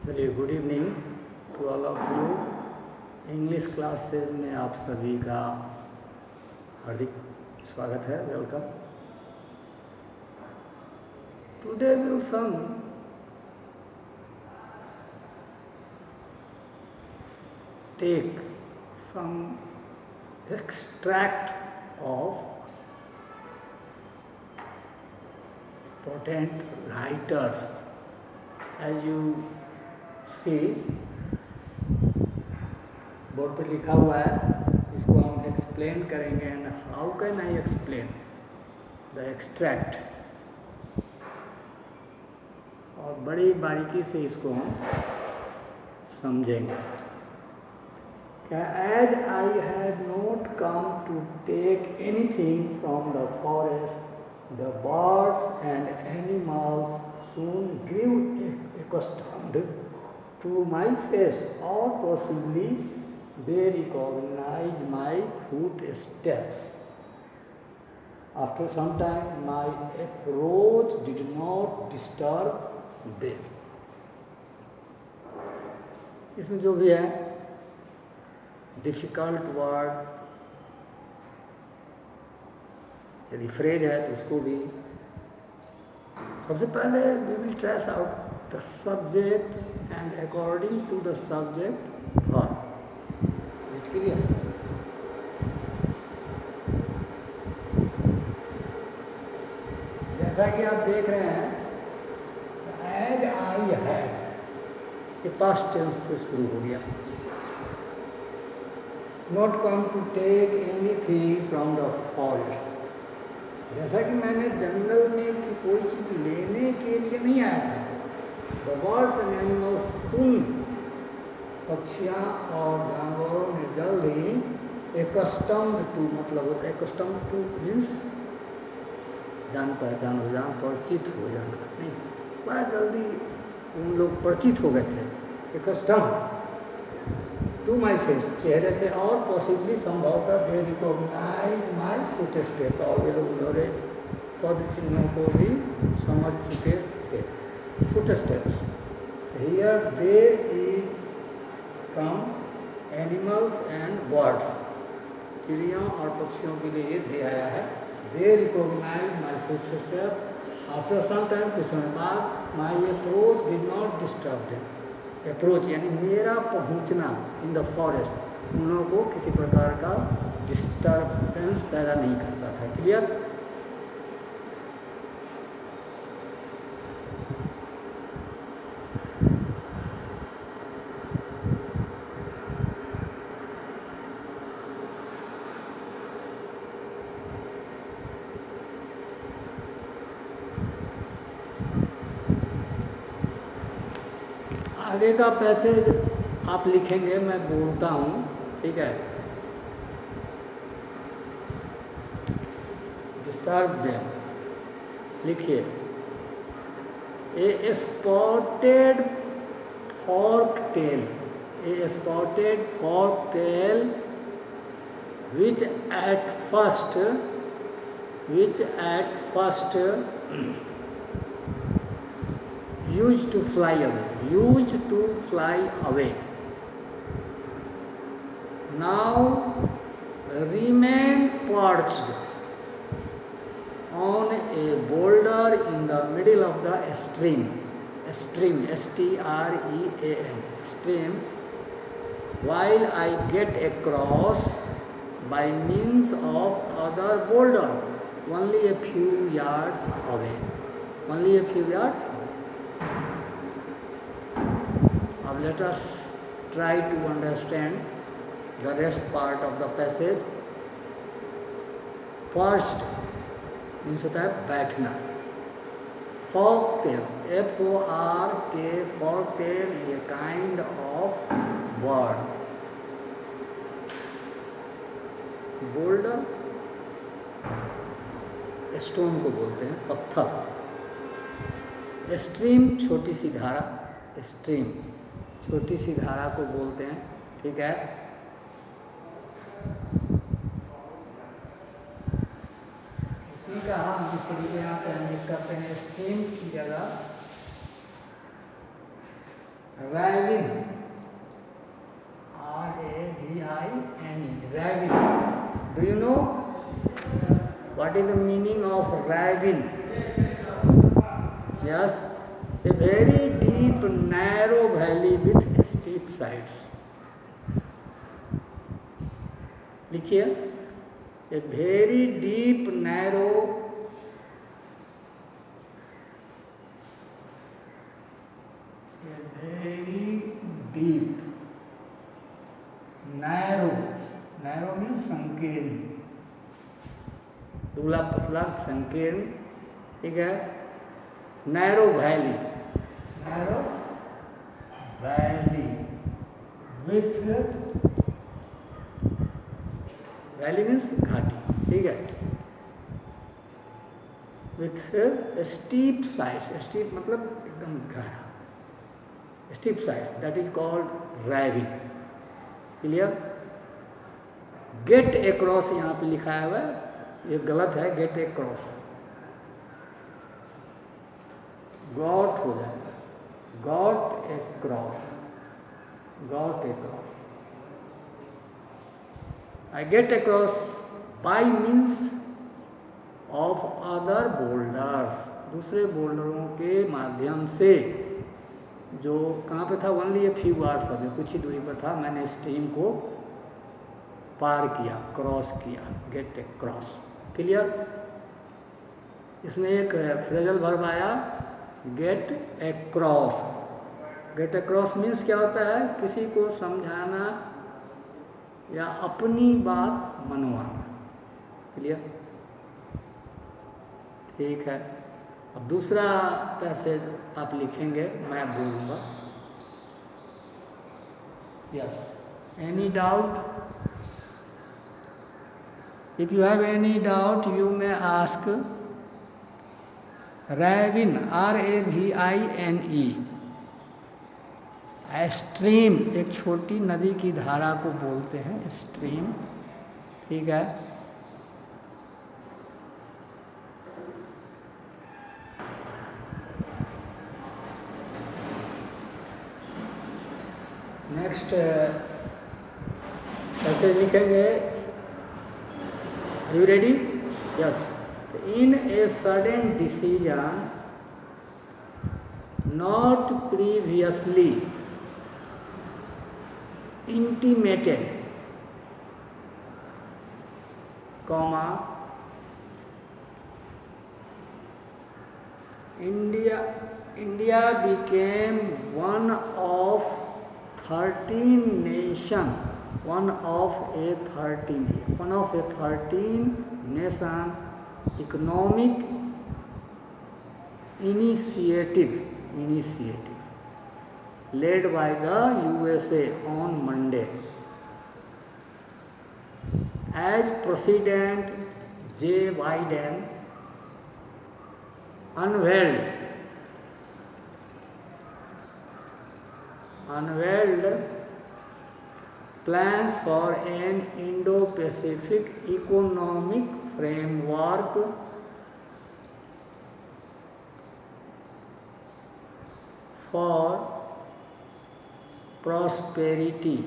चलिए, good evening to all of you. English classes में आप सभी का हार्दिक स्वागत है, welcome. Today will some take some extract of potent writers. As you see, board पे लिखा हुआ है, इसको हम एक्सप्लेन करेंगे। And how can I explain the extract, और बड़ी बारीकी से इसको हम समझेंगे। As I had not come to take anything from the forest, the birds and animals soon grew accustomed to my face, or possibly they recognized my footsteps. After some time, my approach did not disturb them. इसमें जो भी है difficult word, यदि phrase है तो उसको भी सबसे पहले we will trace out the subject and according to the subject verb. It clear? जैसा कि आप देख रहे हैं, एज आई हैड, ये पास्ट टेंस से शुरू हो गया। Not come to take anything from the forest, जैसा कि मैंने जंगल में की कोई चीज़ लेने के लिए नहीं आया था। द बर्ड्स एंड एनिमल्स, सुन पक्षियाँ और जानवरों ने जल्द ही एकस्टम्ड टू, मतलब होता है एकस्टम्ड टू मीन्स जान पहचान हो जाना, परिचित हो जाना, नहीं, बड़ा जल्दी उन लोग परिचित हो गए थे। एकस्टम्ड टू माई फेस, चेहरे से, और पॉसिबली संभवतः दे रिकॉग्नाइज माई फुट स्टेप, और वे लोग मेरे पद चिन्हों को भी समझ चुके थे। Footsteps, here they is come animals and birds, चिड़ियों और पक्षियों के लिए ये दे आया है। They recognise my footstep after some time, कुछ समय बाद, my approach did not disturb them. Approach यानी मेरा पहुंचना इन द फॉरेस्ट उन लोगों को किसी प्रकार का डिस्टर्बेंस पैदा नहीं करता था। क्लियर? आगे का पैसेज आप लिखेंगे, मैं बोलता हूँ, ठीक है? डिस्टर्ब देम लिखिए। A spotted forktail, a spotted forktail which at first used to fly away, now remained perched on a boulder in the middle of the stream, stream, stream, while I get across by means of other boulders only a few yards away. Now let us try to understand the rest part of the passage. Perched means होता है बैठना। Forktail, F-O-R-K, forktail is a kind of bird. Boulder stone को बोलते हैं, पत्थर। Stream छोटी सी धारा, stream छोटी सी धारा को बोलते हैं, ठीक है? देखिए यहाँ पे हम यूज करते हैं स्ट्रीम की जगह ravine, RAVINE, ravine. Do you know what is the meaning of ravine? Yes, a very deep narrow valley with steep sides. लिखिए, a very deep narrow narrow means संकीर्ण, दुबला पतला संकीर्ण, ठीक है। Narrow valley with, valley means घाटी, ठीक है, विथ स्टीप साइड्स, स्टीप मतलब एकदम गहरा, steep side, that is called ravine. Clear. Get across यहाँ पे लिखा हुआ है, ये गलत है, गेट एक्रॉस, गॉट हो जाएगा, got across, got across. I get across by means of other boulders, दूसरे बोल्डरों के माध्यम से, जो कहाँ पे था, only a few hours away, कुछ ही दूरी पर था, मैंने स्ट्रीम को पार किया, क्रॉस किया, गेट एक्रॉस। क्लियर। इसमें एक फ्रेजल वर्ब आया, get across. Get across means क्या होता है, किसी को समझाना या अपनी बात मनवाना। क्लियर, ठीक है। अब दूसरा पैसेज आप लिखेंगे, मैं बोलूँगा। Yes, any doubt? If you have any doubt, you may ask. Ravine, RAVINE, stream, एक छोटी नदी की धारा को बोलते हैं स्ट्रीम, ठीक है। नेक्स्ट कैसे लिखेंगे? Are you ready? Yes. In a sudden decision not previously intimated, comma, India became one of 13 nations, one of a 13 nation economic initiative led by the USA on Monday. As President Joe Biden unveiled plans for an Indo-Pacific economic framework for prosperity.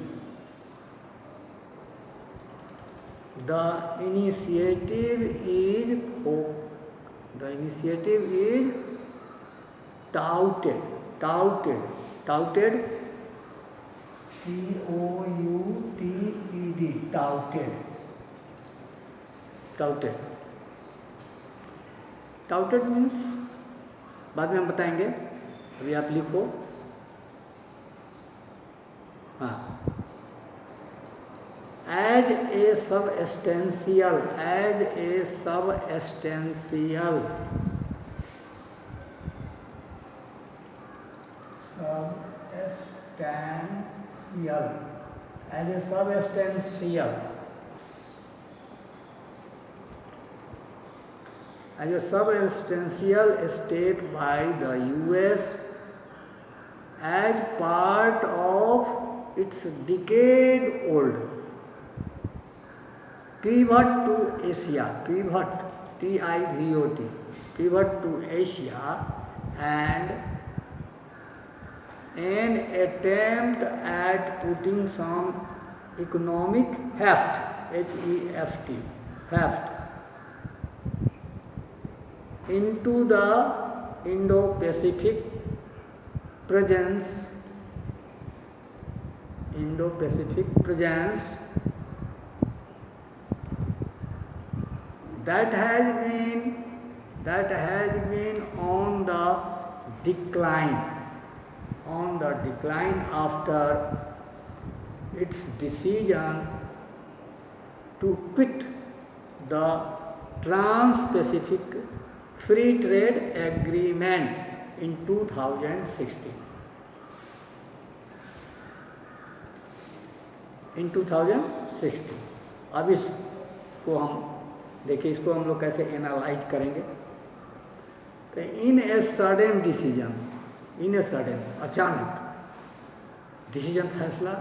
The initiative is touted, touted, touted, means बाद में हम बताएंगे, अभी आप लिखो। हाँ, as a substantial step by the US as part of its decade-old pivot to Asia. Pivot PIVOT, pivot to Asia, and an attempt at putting some economic heft, HEFT, heft, into the Indo-Pacific presence, that has been on the decline after its decision to quit the Trans-Pacific Free Trade Agreement in 2016. अब इसको हम देखिए, इसको हम लोग कैसे analyse करेंगे। तो इन ए सडन डिसीजन, अचानक डिसीजन, फैसला,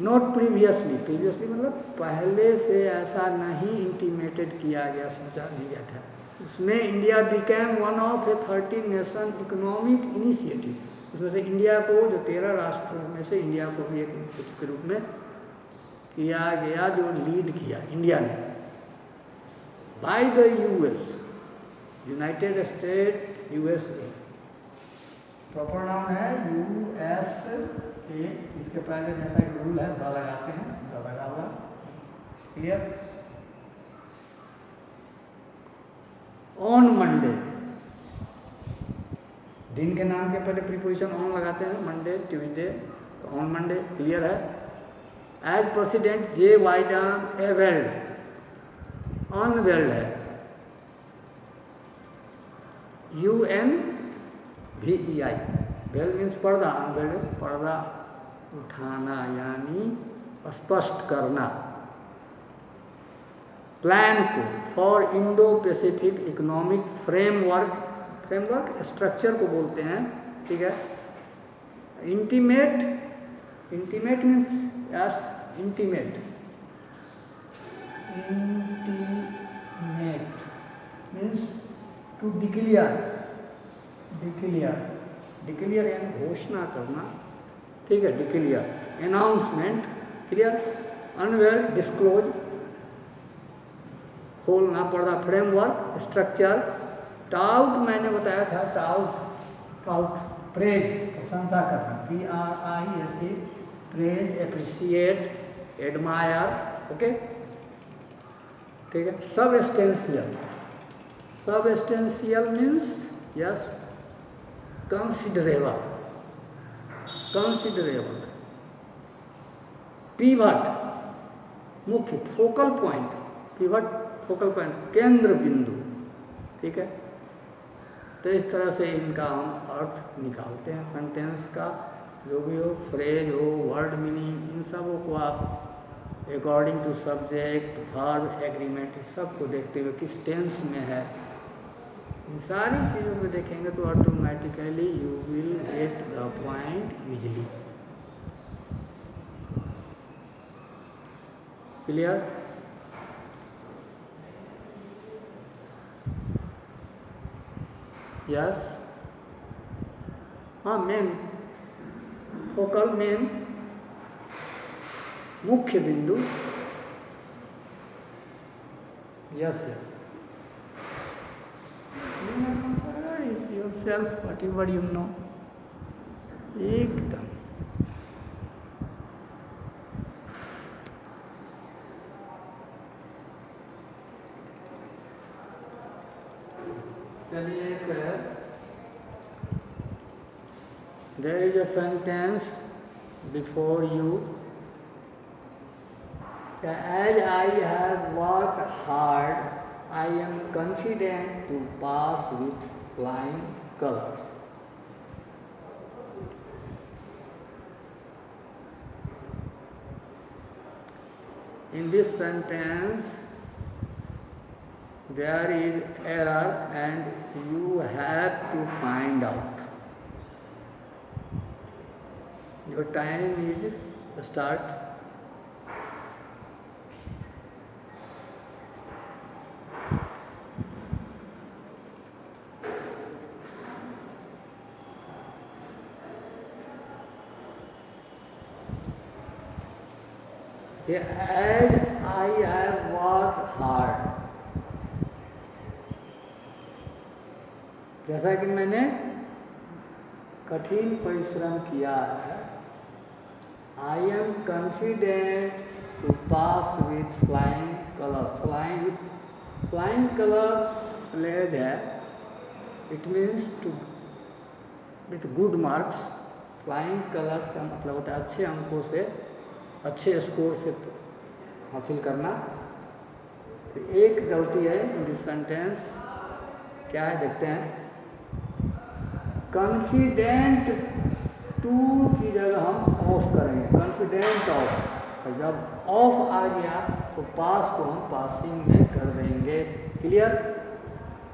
नॉट प्रीवियसली मतलब पहले से ऐसा नहीं इंटीमेटेड किया गया, सोचा नहीं गया था। उसमें India became one of A 30 nation economic initiative, उसमें से इंडिया को, जो 13 राष्ट्रों में से इंडिया को भी एक इनिशिएटिव के रूप में किया गया, जो लीड किया इंडिया ने, by the US, United state USA, proper नाम है USA। इसके पहले जैसा एक रूल है, द लगाते हैं, द लगा हुआ, क्लियर। ऑन मंडे, दिन के नाम के पहले प्रीपोजिशन ऑन लगाते हैं, मंडे, ट्यूसडे, तो ऑन मंडे, क्लियर है। As president J. Wyden Aveld, unveiled है, UNVEI, वेल मीन्स पर्दा, अनवेल्ड पर्दा उठाना यानी स्पष्ट करना, प्लान को for Indo Pacific economic framework structure को बोलते हैं, ठीक है। Intimate means yes, intimate means to declare यानी घोषणा करना, ठीक है, declare, announcement, clear. Unveil disclose, खोलना पर्दा, फ्रेमवर्क स्ट्रक्चर, टाउट मैंने बताया था, टाउट प्रेज, प्रशंसा करना, PRISE, praise, appreciate, admire, okay, ठीक है। Substantial means yes, considerable, pivot, मुख्य, फोकल पॉइंट, केंद्र बिंदु, ठीक है। तो इस तरह से इनका हम अर्थ निकालते हैं, सेंटेंस का जो भी हो, फ्रेज हो, वर्ड मीनिंग, इन सबों को आप according to subject, verb, agreement, इस सब को देखते हुए किस टेंस में है, इन सारी चीज़ों को देखेंगे तो automatically you will get the point easily, clear. Yes, हाँ, मेन फोकल, मेन मुख्य बिंदु, yes, yourself, whatever you know, एकदम। चलिए, there is a sentence before you, as I have worked hard, I am confident to pass with flying colors. In this sentence there is error and you have to find out. Your time is start. कि as I have work hard, जैसा कि मैंने कठिन परिश्रम किया है, I am confident to pass with flying colours. Flying colours flag है, it means to with good marks. Flying colours का मतलब होता है अच्छे अंकों से, अच्छे स्कोर से हासिल करना। तो एक गलती है इन दिस सेंटेंस, क्या है देखते हैं। कॉन्फिडेंट टू की जगह हम ऑफ करेंगे, कॉन्फिडेंट ऑफ, और जब ऑफ आ गया तो पास को हम पासिंग में कर देंगे। क्लियर?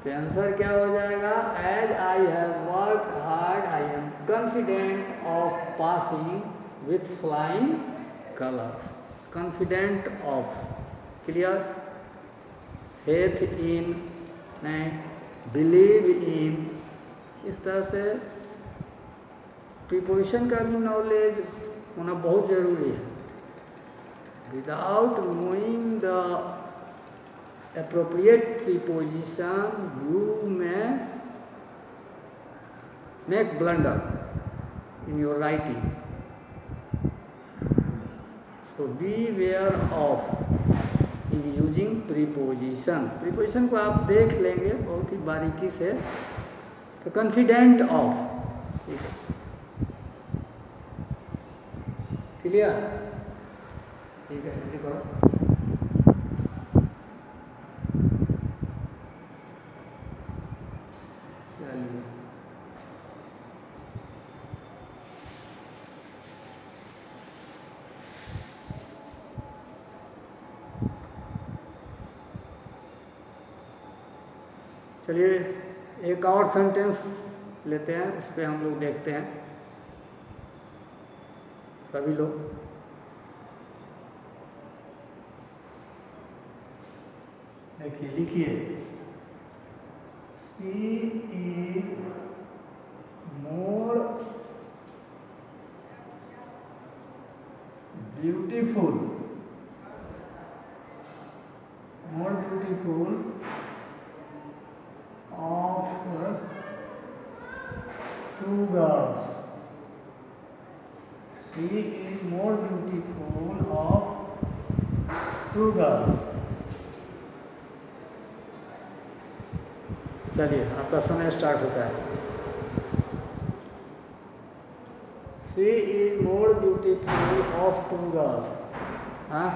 तो आंसर क्या हो जाएगा, as I have work hard I am confident of passing with flying colours. Confident of, clear? Faith in, नहीं, बिलीव इन, इस तरह से प्रीपोजिशन का भी नॉलेज होना बहुत ज़रूरी है। Without knowing the appropriate preposition you may make blunder in your writing, so beware of in using preposition। preposition को आप देख लेंगे बहुत ही बारीकी से। तो कॉन्फिडेंट ऑफ, ठीक है, क्लियर? ठीक है, देखो चलिए एक और सेंटेंस लेते हैं, उस पर हम लोग देखते हैं सभी लोग। देखिए, लिखिए, she is more beautiful, more beautiful of two girls. She is more beautiful of two girls. चलिए आपका समय स्टार्ट होता है। She is more beautiful of two girls. हाँ,